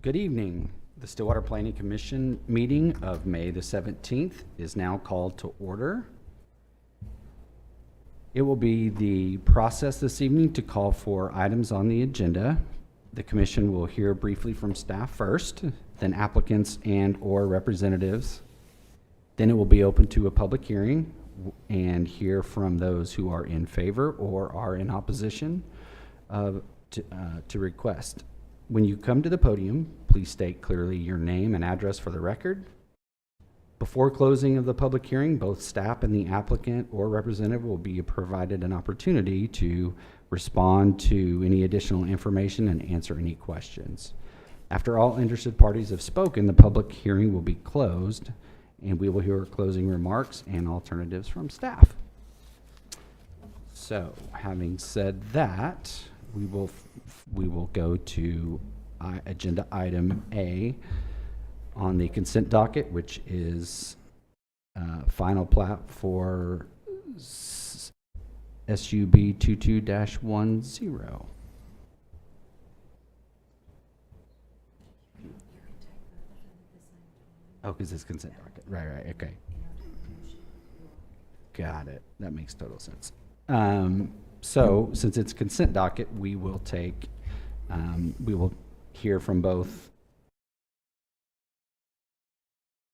Good evening. The Stillwater Planning Commission meeting of May the 17th is now called to order. It will be the process this evening to call for items on the agenda. The commission will hear briefly from staff first, then applicants and/or representatives. Then it will be open to a public hearing and hear from those who are in favor or are in opposition to request. When you come to the podium, please state clearly your name and address for the record. Before closing of the public hearing, both staff and the applicant or representative will be provided an opportunity to respond to any additional information and answer any questions. After all interested parties have spoken, the public hearing will be closed, and we will hear closing remarks and alternatives from staff. So, having said that, we will go to agenda item A on the consent docket, which is final plat for SUB 22-10. Oh, because it's consent docket. Right, okay. Got it. That makes total sense. So, since it's consent docket, we will hear from both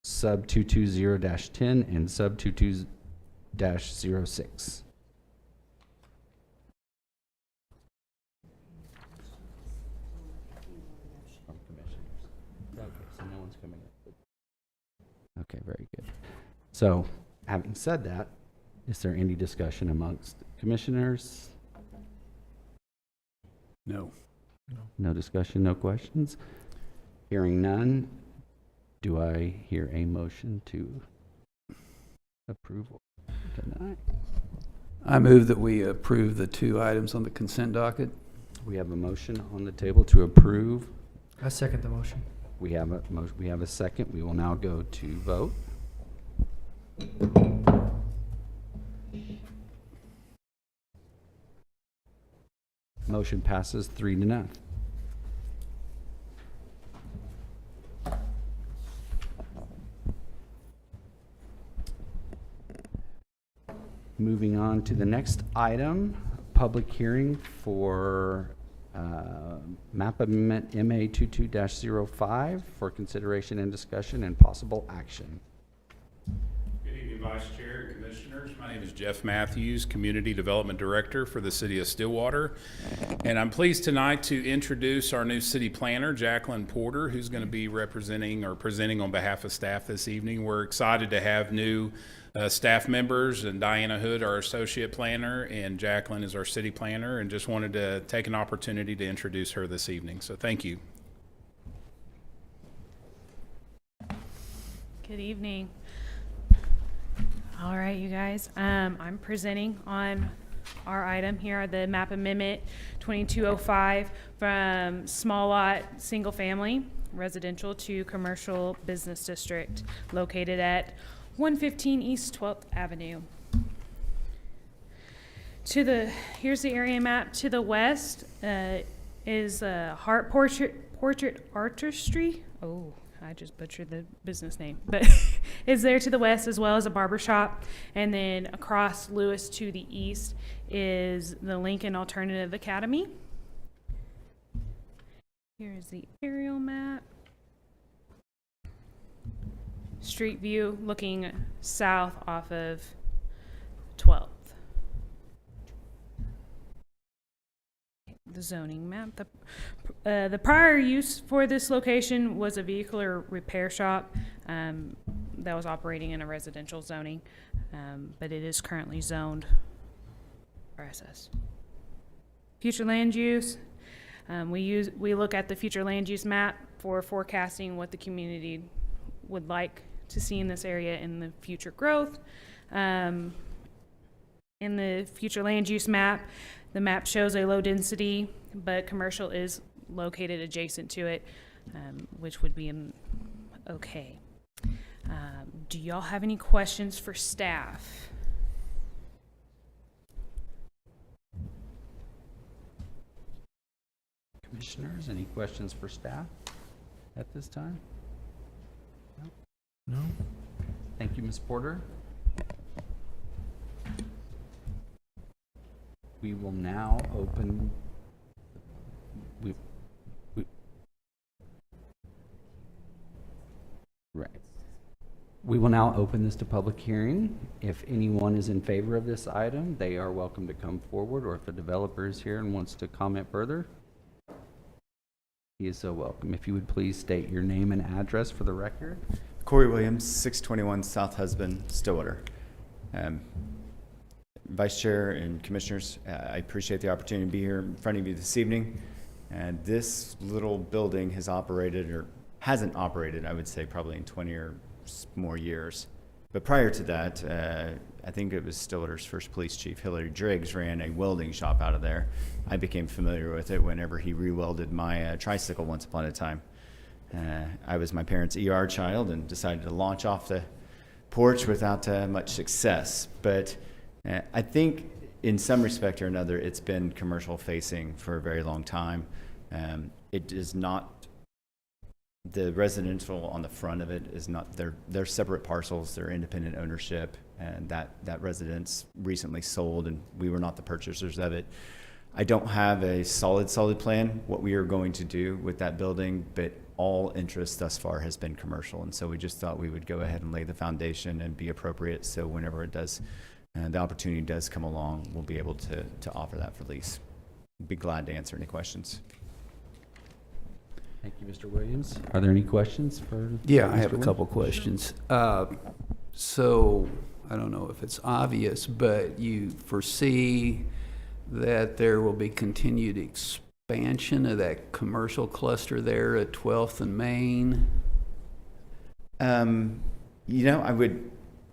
sub 220-10 and sub 22-06. From commissioners. Okay, so no one's coming up. Okay, very good. So, having said that, is there any discussion amongst commissioners? No. No discussion, no questions? Hearing none, do I hear a motion to approve tonight? I move that we approve the two items on the consent docket. We have a motion on the table to approve. I second the motion. We have a second. We will now go to vote. Motion passes 3-0. Moving on to the next item, public hearing for map amendment MA 22-05 for consideration and discussion and possible action. Good evening, Vice Chair, Commissioners. My name is Jeff Matthews, Community Development Director for the City of Stillwater. And I'm pleased tonight to introduce our new City Planner, Jacqueline Porter, who's going to be representing or presenting on behalf of staff this evening. We're excited to have new staff members, and Diana Hood, our Associate Planner, and Jacqueline is our City Planner, and just wanted to take an opportunity to introduce her this evening. So thank you. Good evening. All right, you guys. I'm presenting on our item here, the map amendment 2205 from small lot, single family, residential to commercial business district located at 115 East 12th Avenue. Here's the area map. To the west is Heart Portrait Artistry. Oh, I just butchered the business name, but it's there to the west, as well as a barber shop. And then across Lewis to the east is the Lincoln Alternative Academy. Here is the aerial map. Street view looking south off of 12th. The zoning map. The prior use for this location was a vehicular repair shop that was operating in a residential zoning, but it is currently zoned RSS. Future land use. We look at the future land use map for forecasting what the community would like to see in this area in the future growth. In the future land use map, the map shows a low density, but commercial is located adjacent to it, which would be okay. Do y'all have any questions for staff? Commissioners, any questions for staff? at this time? No? Thank you, Ms. Porter. We will now open, right. We will now open this to public hearing. If anyone is in favor of this item, they are welcome to come forward, or if the developer is here and wants to comment further, he is so welcome. If you would please state your name and address for the record. Corey Williams, 621 South Husband, Stillwater. Vice Chair and Commissioners, I appreciate the opportunity to be here in front of you this evening. And this little building has operated, or hasn't operated, I would say, probably in 20 or more years. But prior to that, I think it was Stillwater's first police chief, Hillary Driggs, ran a welding shop out of there. I became familiar with it whenever he re-welded my tricycle once upon a time. I was my parents' ER child and decided to launch off the porch without much success. But I think in some respect or another, it's been commercial facing for a very long time. It is not, the residential on the front of it is not, they're separate parcels, they're independent ownership, and that residence recently sold and we were not the purchasers of it. I don't have a solid plan what we are going to do with that building, but all interest thus far has been commercial. And so we just thought we would go ahead and lay the foundation and be appropriate. So whenever it does, the opportunity does come along, we'll be able to offer that for lease. Be glad to answer any questions. Thank you, Mr. Williams. Are there any questions for? Yeah, I have Mr. a Williams? couple questions. So, I don't know if it's obvious, but you foresee that there will be continued expansion of that commercial cluster there at 12th and Main?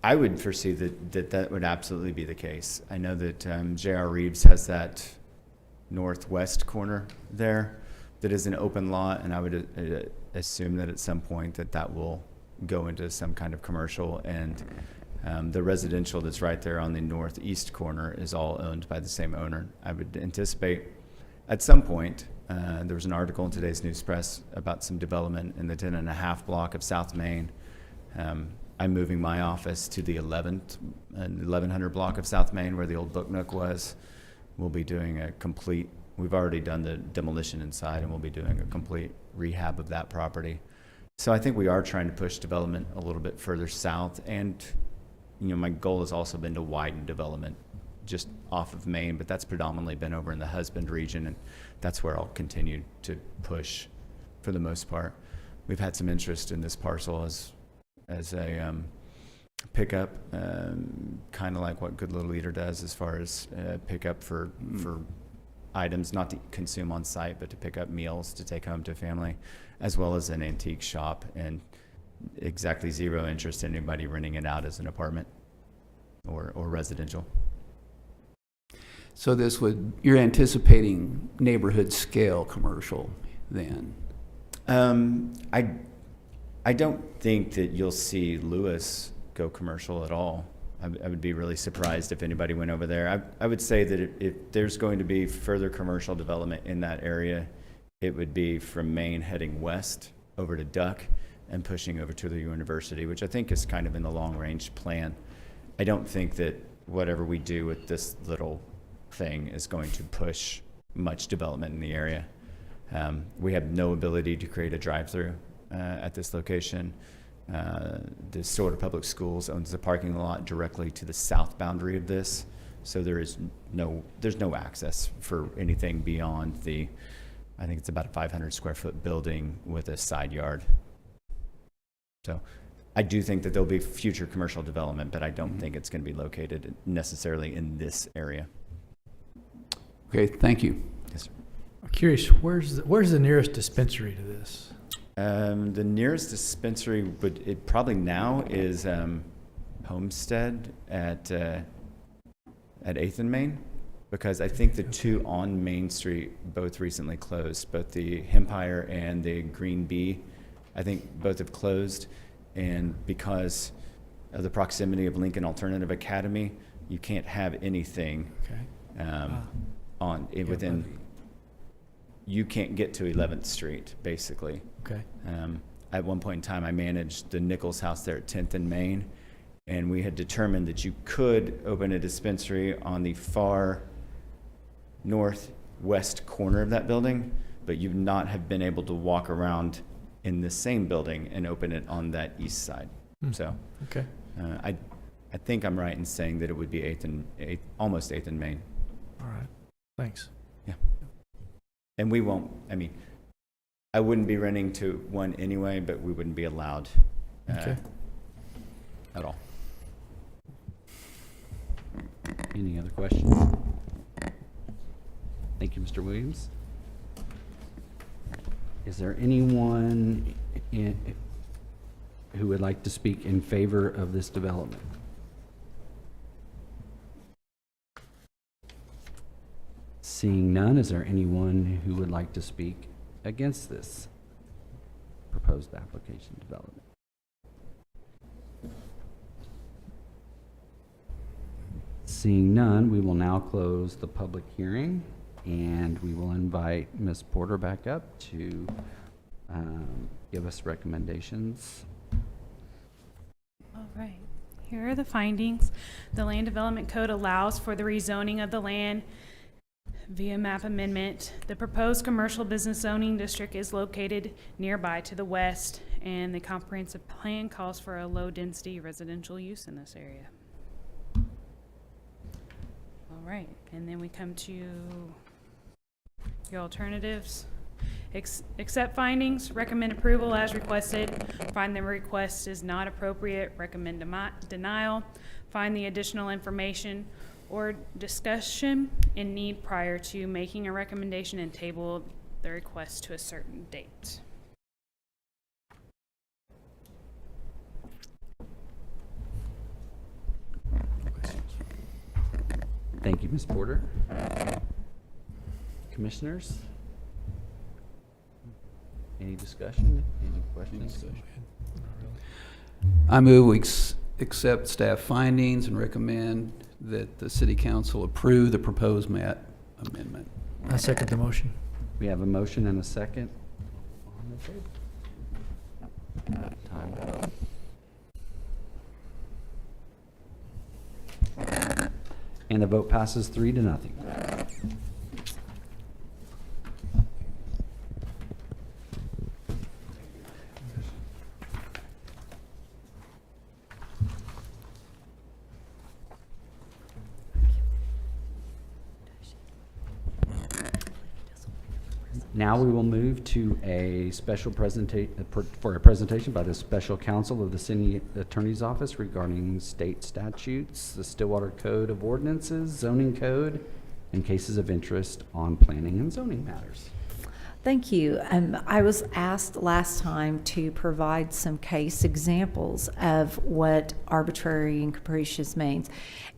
I would foresee that would absolutely be the case. I know that J.R. Reeves has that northwest corner there that is an open lot, and I would assume that at some point that will go into some kind of commercial, and the residential that's right there on the northeast corner is all owned by the same owner. I would anticipate at some point, there was an article in today's News Press about some development in the 10.5 block of South Main. I'm moving my office to the 1100 block of South Main where the old Book Nook was. We'll be doing we've already done the demolition inside, and we'll be doing a complete rehab of that property. So I think we are trying to push development a little bit further south, and my goal has also been to widen development just off of Main, but that's predominantly been over in the Husband region, and that's where I'll continue to push for the most part. We've had some interest in this parcel as a pickup, kind of like what Good Little Eater does as far as pickup for items not to consume on site, but to pick up meals to take home to family, as well as an antique shop, and exactly zero interest in anybody renting it out as an apartment or residential. So you're anticipating neighborhood scale commercial then? I don't think that you'll see Lewis go commercial at all. I would be really surprised if anybody went over there. I would say that if there's going to be further commercial development in that area, it would be from Main heading west over to Duck and pushing over to the university, which I think is kind of in the long-range plan. I don't think that whatever we do with this little thing is going to push much development in the area. We have no ability to create a drive-through at this location. The Stillwater Public Schools owns the parking lot directly to the south boundary of this, so there's no access for anything beyond I think it's about a 500 square foot building with a side yard. So I do think that there'll be future commercial development, but I don't think it's going to be located necessarily in this area. Okay, thank you. Yes, sir. I'm curious, where's the nearest dispensary to this? The nearest dispensary it probably now is Homestead at 8th and Main, because I think the two on Main Street both recently closed. Both the Empire and the Green Bee, I think both have closed, and because of the proximity of Lincoln Alternative Academy, you can't have anything Okay. within you can't get to 11th Street, basically. Okay. At one point in time, I managed the Nichols House there at 10th and Main, and we had determined that you could open a dispensary on the far northwest corner of that building, but you've not have been able to walk around in the same building and open it on that east side. So Okay. I think I'm right in saying that it would be almost 8th and Main. All right. Thanks. And we won't, I wouldn't be renting to one anyway, but we wouldn't be allowed Okay. at all. Any other questions? Thank you, Mr. Williams. Is there anyone who would like to speak in favor of this development? Seeing none, is there anyone who would like to speak against this proposed application development? Seeing none, we will now close the public hearing, and we will invite Ms. Porter back up to give us recommendations. All right, here are the findings. The Land Development Code allows for the rezoning of the land via map amendment. The proposed commercial business zoning district is located nearby to the west, and the comprehensive plan calls for a low-density residential use in this area. All right, and then we come to your alternatives. Accept findings, recommend approval as requested, find the request is not appropriate, recommend denial, find the additional information or discussion in need prior to making a recommendation, and table the request to a certain date. Thank you, Ms. Porter. Commissioners? Any discussion? Any questions? I move we accept staff findings and recommend that the city council approve the proposed map amendment. I second the motion. We have a motion and a second on the table. Time. And the vote passes 3-0. Now we will move to a special presentation by the Special Counsel of the City Attorney's Office regarding state statutes, the Stillwater Code of Ordinances, zoning code, and cases of interest on planning and zoning matters. Thank you. I was asked last time to provide some case examples of what arbitrary and capricious means.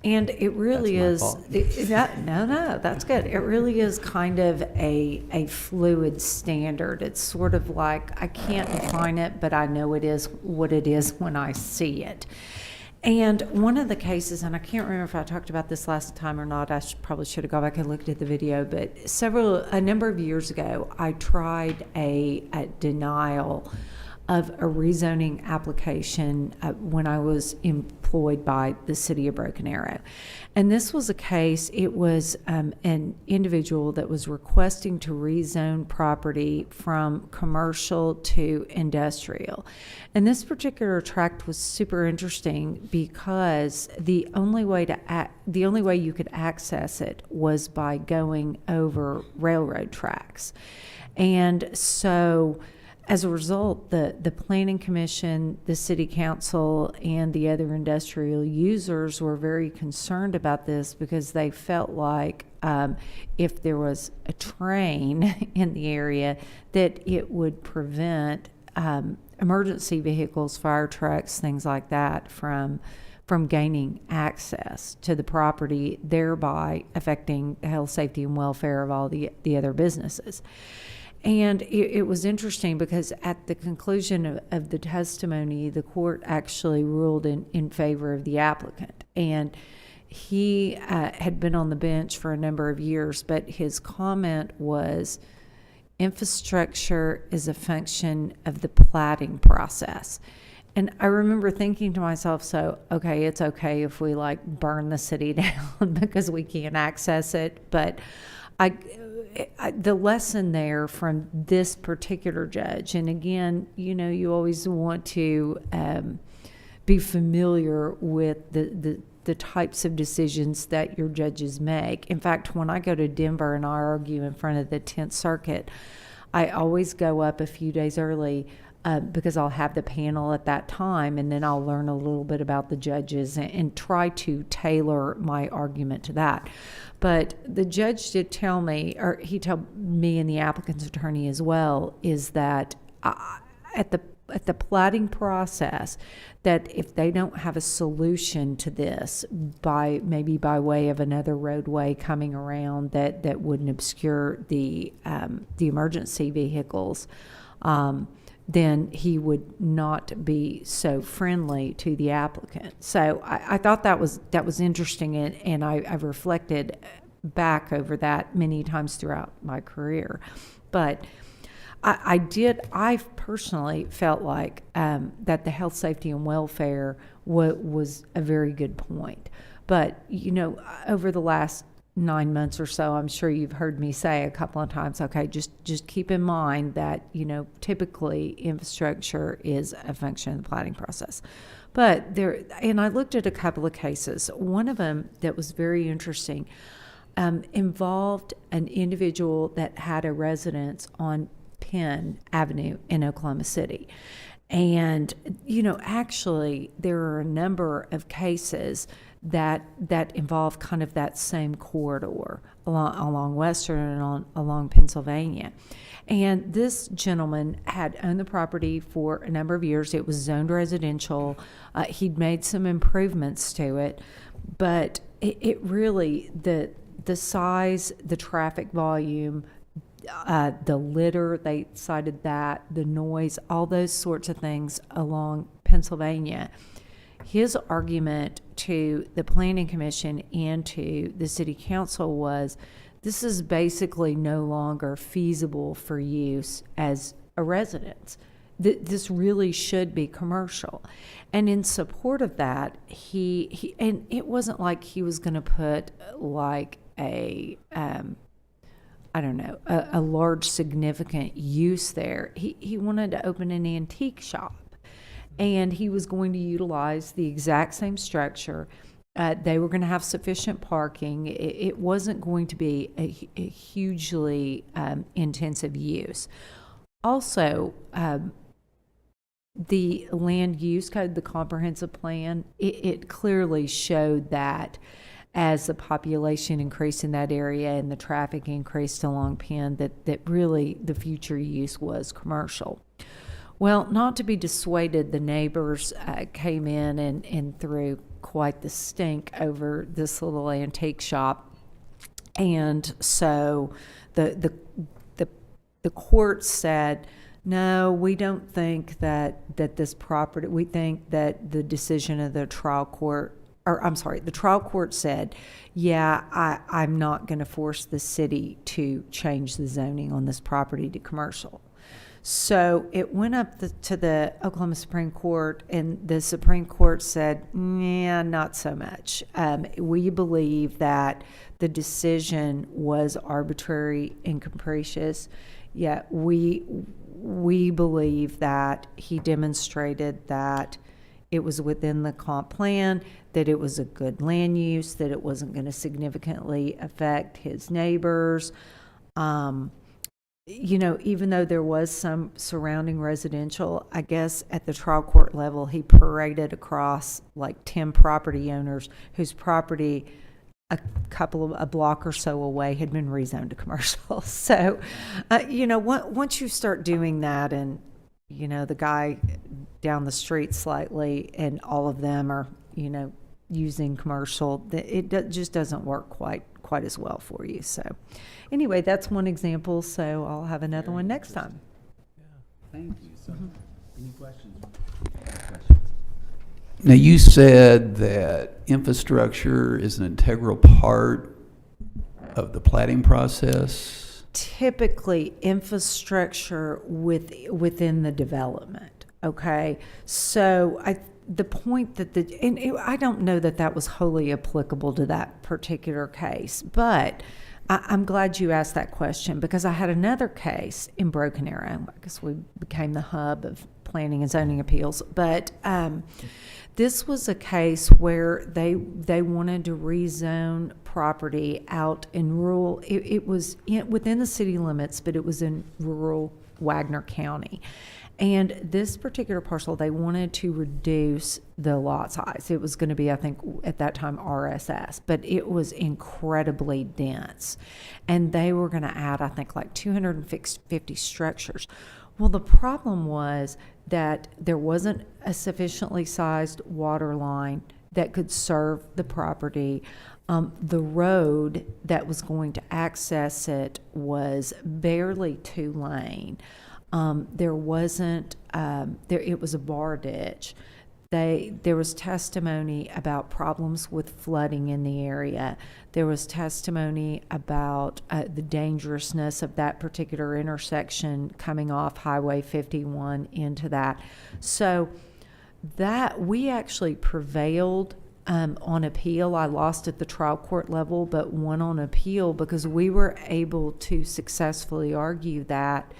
And it really That's my is, fault. no, that's good. It really is kind of a fluid standard. It's sort of like, I can't define it, but I know it is what it is when I see it. And one of the cases, and I can't remember if I talked about this last time or not, I probably should have gone back and looked at the video, but a number of years ago, I tried a denial of a rezoning application when I was employed by the city of Broken Arrow. And this was a case, it was an individual that was requesting to rezone property from commercial to industrial. And this particular tract was super interesting because the only way you could access it was by going over railroad tracks. And so as a result, the Planning Commission, the City Council, and the other industrial users were very concerned about this because they felt like if there was a train in the area, that it would prevent emergency vehicles, fire trucks, things like that from gaining access to the property, thereby affecting the health, safety, and welfare of all the other businesses. And it was interesting because at the conclusion of the testimony, the court actually ruled in favor of the applicant. And he had been on the bench for a number of years, but his comment was, infrastructure is a function of the platting process. And I remember thinking to myself, so, okay, it's okay if we like burn the city down because we can't access it. But the lesson there from this particular judge, and again, you know, you always want to be familiar with the types of decisions that your judges make. In fact, when I go to Denver and I argue in front of the 10th Circuit, I always go up a few days early because I'll have the panel at that time, and then I'll learn a little bit about the judges and try to tailor my argument to that. But the judge did tell me, or he told me and the applicant's attorney as well, is that at the platting process, that if they don't have a solution to this maybe by way of another roadway coming around that wouldn't obscure the emergency vehicles, then he would not be so friendly to the applicant. So I thought that was interesting, and I've reflected back over that many times throughout my career. But I personally felt like that the health, safety, and welfare was a very good point. But, you know, over the last 9 months or so, I'm sure you've heard me say a couple of times, okay, just keep in mind that, you know, typically infrastructure is a function of the planning process. But and I looked at a couple of cases. One of them that was very interesting involved an individual that had a residence on Penn Avenue in Oklahoma City. And, you know, actually there are a number of cases that involve kind of that same corridor along Western and along Pennsylvania. And this gentleman had owned the property for a number of years. It was zoned residential. He'd made some improvements to it, but it really, the size, the traffic volume, the litter, they cited that, the noise, all those sorts of things along Pennsylvania. His argument to the Planning Commission and to the City Council was, this is basically no longer feasible for use as a residence. This really should be commercial. And in support of that, he and it wasn't like he was going to put like a large significant use there. He wanted to open an antique shop, and he was going to utilize the exact same structure. They were going to have sufficient parking. It wasn't going to be a hugely intensive use. Also, the land use code, the comprehensive plan, it clearly showed that as the population increased in that area and the traffic increased along Penn, that really the future use was commercial. Well, not to be dissuaded, the neighbors came in and threw quite the stink over this little antique shop. And so the court said, no, we don't think that this property, we think that the decision of the trial court, the trial court said, yeah, I'm not going to force the city to change the zoning on this property to commercial. So it went up to the Oklahoma Supreme Court, and the Supreme Court said, yeah, not so much. We believe that the decision was arbitrary and capricious, yet we believe that he demonstrated that it was within the comp plan, that it was a good land use, that it wasn't going to significantly affect his neighbors. You know, even though there was some surrounding residential, I guess at the trial court level, he paraded across like 10 property owners whose property a block or so away had been rezoned to commercial. So, you know, once you start doing that, and, you know, the guy down the street slightly and all of them are, you know, using commercial, it just doesn't work quite as well for you. So anyway, that's one example. So I'll have another one next time. Thank you. So, any questions? Now, you said that infrastructure is an integral part of the platting process. typically infrastructure within the development. Okay, so the point that I don't know that that was wholly applicable to that particular case, but I'm glad you asked that question, because I had another case in Broken Arrow. I guess we became the hub of planning and zoning appeals, but this was a case where they wanted to rezone property out in rural. It was within the city limits, but it was in rural Wagner County. And this particular parcel, they wanted to reduce the lot size. It was going to be, I think, at that time RSS, but it was incredibly dense. And they were going to add, I think, like 250 structures. Well, the problem was that there wasn't a sufficiently sized water line that could serve the property. The road that was going to access it was barely 2-lane. There wasn't, it was a bar ditch. There was testimony about problems with flooding in the area. There was testimony about the dangerousness of that particular intersection coming off Highway 51 into that. So that we actually prevailed on appeal. I lost at the trial court level, but won on appeal because we were able to successfully argue that,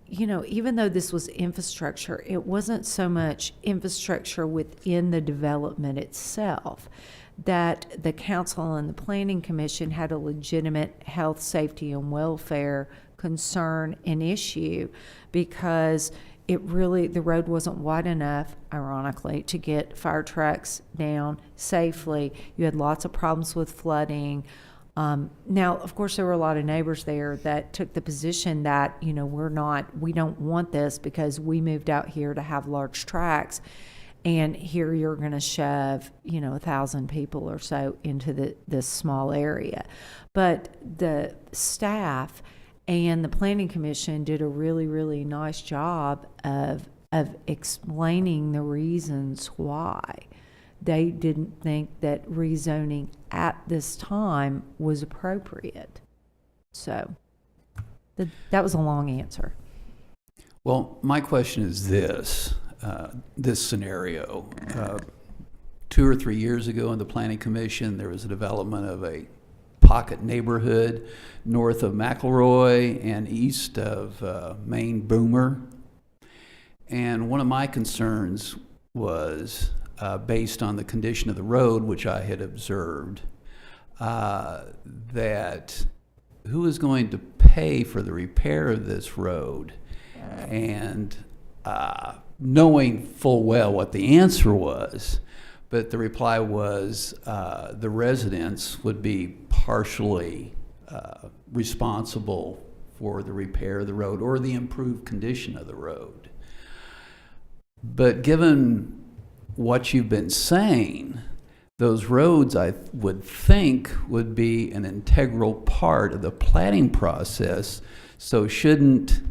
you know, even though this was infrastructure, it wasn't so much infrastructure within the development itself, that the council and the planning commission had a legitimate health, safety, and welfare concern and issue, because the road wasn't wide enough, ironically, to get fire trucks down safely. You had lots of problems with flooding. Now, of course, there were a lot of neighbors there that took the position that, you know, we don't want this because we moved out here to have large tracks, and here you're going to shove, you know, 1,000 people or so into this small area. But the staff and the planning commission did a really, really nice job of explaining the reasons why they didn't think that rezoning at this time was appropriate. So that was a long answer. Well, my question is this scenario. 2 or 3 years ago in the Planning Commission, there was a development of a pocket neighborhood north of McElroy and east of Main Boomer. And one of my concerns was, based on the condition of the road, which I had observed, that who is going to pay for the repair of this road? And knowing full well what the answer was, but the reply was the residents would be partially responsible for the repair of the road or the improved condition of the road. But given what you've been saying, those roads, I would think, would be an integral part of the planning process. So shouldn't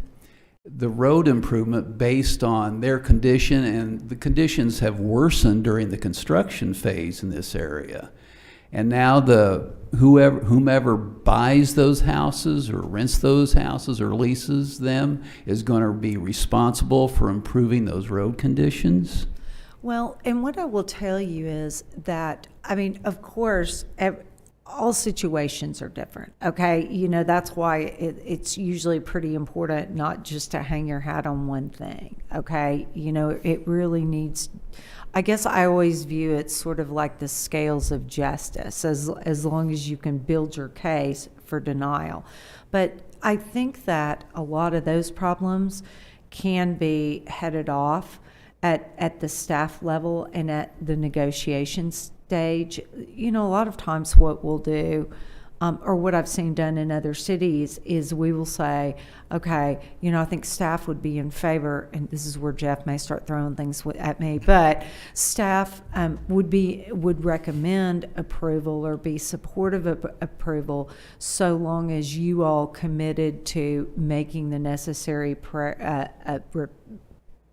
the road improvement, based on their condition, and the conditions have worsened during the construction phase in this area, and now whomever buys those houses or rents those houses or leases them is going to be responsible for improving those road conditions? Well, and what I will tell you is that, I mean, of course, all situations are different, okay? You know, that's why it's usually pretty important not just to hang your hat on one thing, okay? You know, it really needs, I guess I always view it sort of like the scales of justice, as long as you can build your case for denial. But I think that a lot of those problems can be headed off at the staff level and at the negotiation stage. You know, a lot of times what we'll do, or what I've seen done in other cities, is we will say, okay, you know, I think staff would be in favor, and this is where Jeff may start throwing things at me, but staff would recommend approval or be supportive of approval, so long as you all committed to making the necessary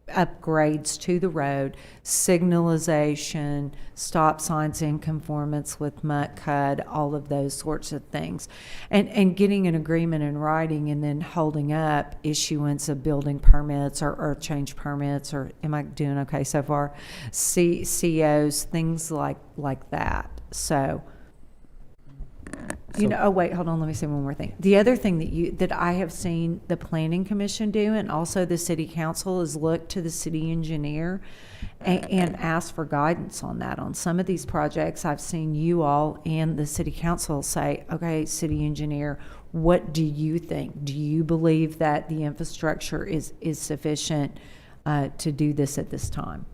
upgrades to the road, signalization, stop signs in conformance with MUT-CUD, all of those sorts of things. And getting an agreement in writing and then holding up issuance of building permits or change permits, or am I doing okay so far? COs, things like that. So, you know, oh wait, hold on, let me say one more thing. The other thing that I have seen the planning commission do, and also the city council, is look to the city engineer and ask for guidance on that. On some of these projects, I've seen you all and the city council say, okay, city engineer, what do you think? Do you believe that the infrastructure is sufficient to do this at this time?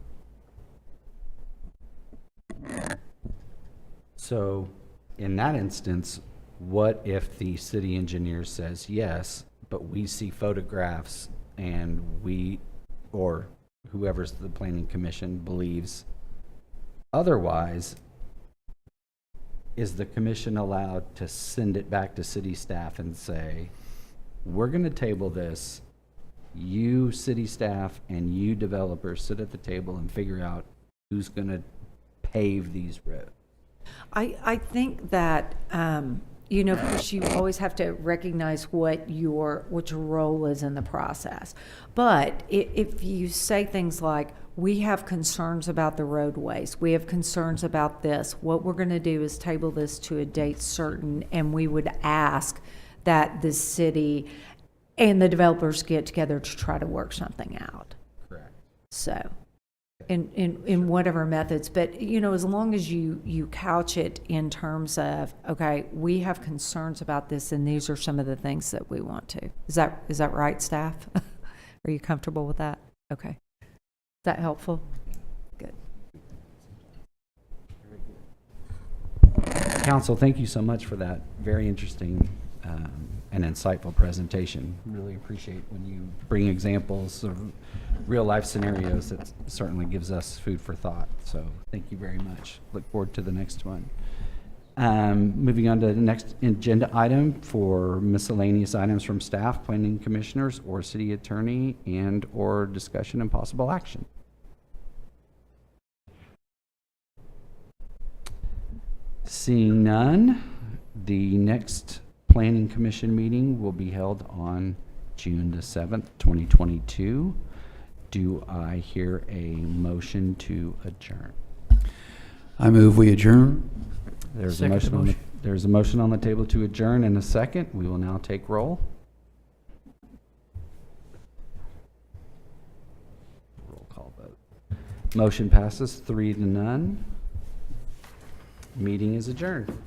So in that instance, what if the city engineer says yes, but we see photographs and we, or whoever's the planning commission believes otherwise? Is the commission allowed to send it back to city staff and say, we're going to table this, you city staff and you developers sit at the table and figure out who's going to pave these roads? I think that, you know, of course, you always have to recognize what your role is in the process. But if you say things like, we have concerns about the roadways, we have concerns about this, what we're going to do is table this to a date certain, and we would ask that the city and the developers get together to try to work something out. Correct. So, in whatever methods, but, you know, as long as you couch it in terms of, okay, we have concerns about this, and these are some of the things that we want to. Is that right, staff? Are you comfortable with that? Okay. Is that helpful? Good. Council, thank you so much for that very interesting and insightful presentation. Really appreciate when you bring examples of real life scenarios. That certainly gives us food for thought. So thank you very much. Look forward to the next one. Moving on to the next agenda item for miscellaneous items from staff, planning commissioners, or city attorney, and or discussion and possible action. Seeing none, the next planning commission meeting will be held on June the 7th, 2022. Do I hear a motion to adjourn? I move we adjourn. There's a Second motion motion. there's a motion on the table to adjourn and a second. We will now take roll. Roll call vote. Motion passes 3-0. Meeting is adjourned.